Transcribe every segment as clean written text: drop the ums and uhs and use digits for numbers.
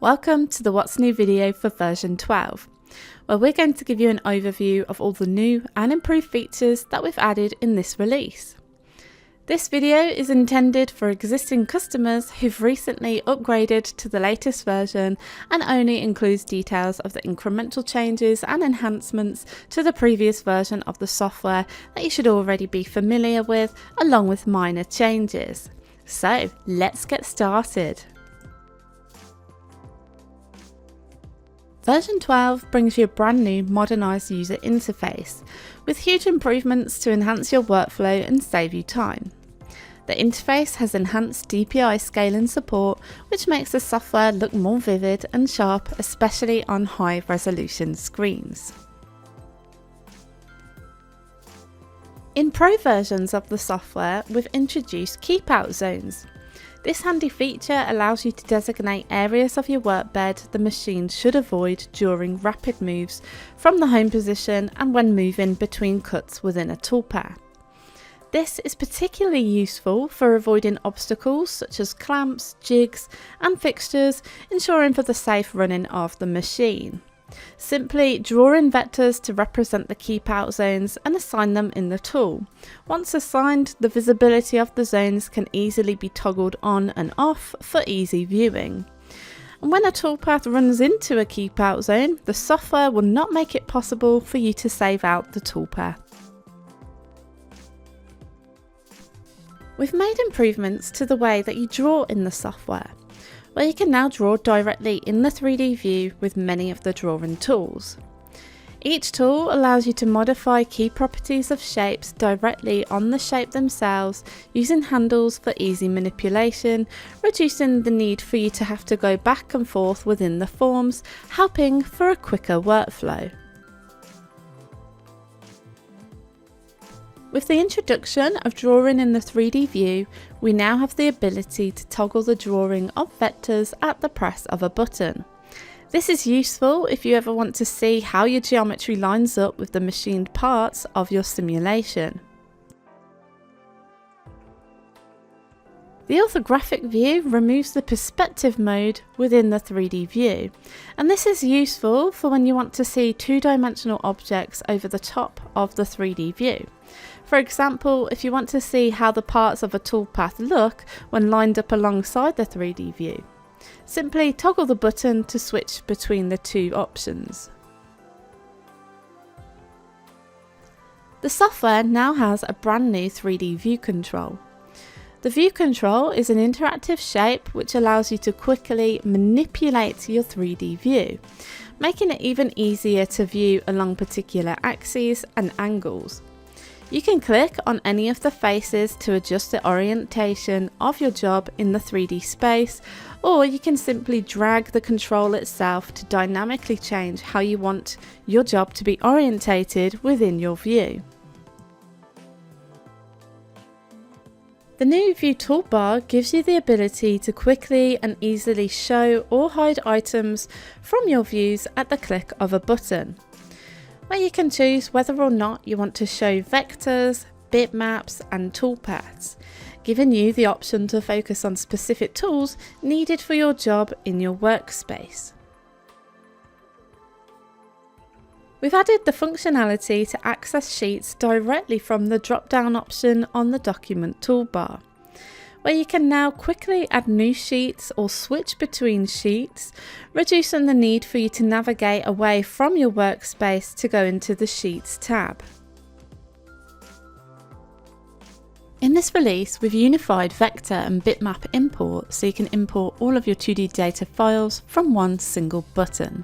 Welcome to the What's New video for version 12, where we're going to give you an overview of all the new and improved features that we've added in this release. This video is intended for existing customers who've recently upgraded to the latest version and only includes details of the incremental changes and enhancements to the previous version of the software that you should already be familiar with, along with minor changes. So let's get started. Version 12 brings you a brand new modernised user interface, with huge improvements to enhance your workflow and save you time. The interface has enhanced DPI scaling support, which makes the software look more vivid and sharp, especially on high resolution screens. In Pro versions of the software, we've introduced keep out zones. This handy feature allows you to designate areas of your workbed the machine should avoid during rapid moves from the home position and when moving between cuts within a toolpath. This is particularly useful for avoiding obstacles such as clamps, jigs and fixtures, ensuring for the safe running of the machine. Simply draw in vectors to represent the keep out zones and assign them in the tool. Once assigned, the visibility of the zones can easily be toggled on and off for easy viewing. And when a toolpath runs into a keep out zone, the software will not make it possible for you to save out the toolpath. We've made improvements to the way that you draw in the software, where you can now draw directly in the 3D view with many of the drawing tools. Each tool allows you to modify key properties of shapes directly on the shape themselves using handles for easy manipulation, reducing the need for you to have to go back and forth within the forms, helping for a quicker workflow. With the introduction of drawing in the 3D view, we now have the ability to toggle the drawing of vectors at the press of a button. This is useful if you ever want to see how your geometry lines up with the machined parts of your simulation. The Orthographic View removes the perspective mode within the 3D view, and this is useful for when you want to see two-dimensional objects over the top of the 3D view. For example, if you want to see how the parts of a toolpath look when lined up alongside the 3D view, simply toggle the button to switch between the two options. The software now has a brand new 3D view control. The view control is an interactive shape which allows you to quickly manipulate your 3D view, making it even easier to view along particular axes and angles. You can click on any of the faces to adjust the orientation of your job in the 3D space, or you can simply drag the control itself to dynamically change how you want your job to be orientated within your view. The new View toolbar gives you the ability to quickly and easily show or hide items from your views at the click of a button, where you can choose whether or not you want to show vectors, bitmaps and toolpaths, giving you the option to focus on specific tools needed for your job in your workspace. We've added the functionality to access sheets directly from the drop-down option on the document toolbar, where you can now quickly add new sheets or switch between sheets, reducing the need for you to navigate away from your workspace to go into the Sheets tab. In this release, we've unified vector and bitmap import so you can import all of your 2D data files from one single button.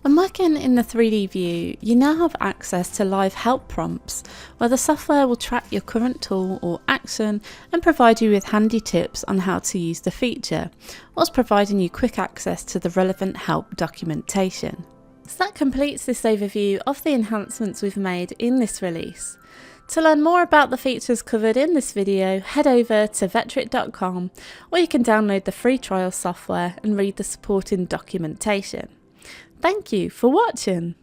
When working in the 3D view, you now have access to live help prompts, where the software will track your current tool or action and provide you with handy tips on how to use the feature, whilst providing you quick access to the relevant help documentation. So that completes this overview of the enhancements we've made in this release. To learn more about the features covered in this video, head over to vectric.com, or you can download the free trial software and read the supporting documentation. Thank you for watching.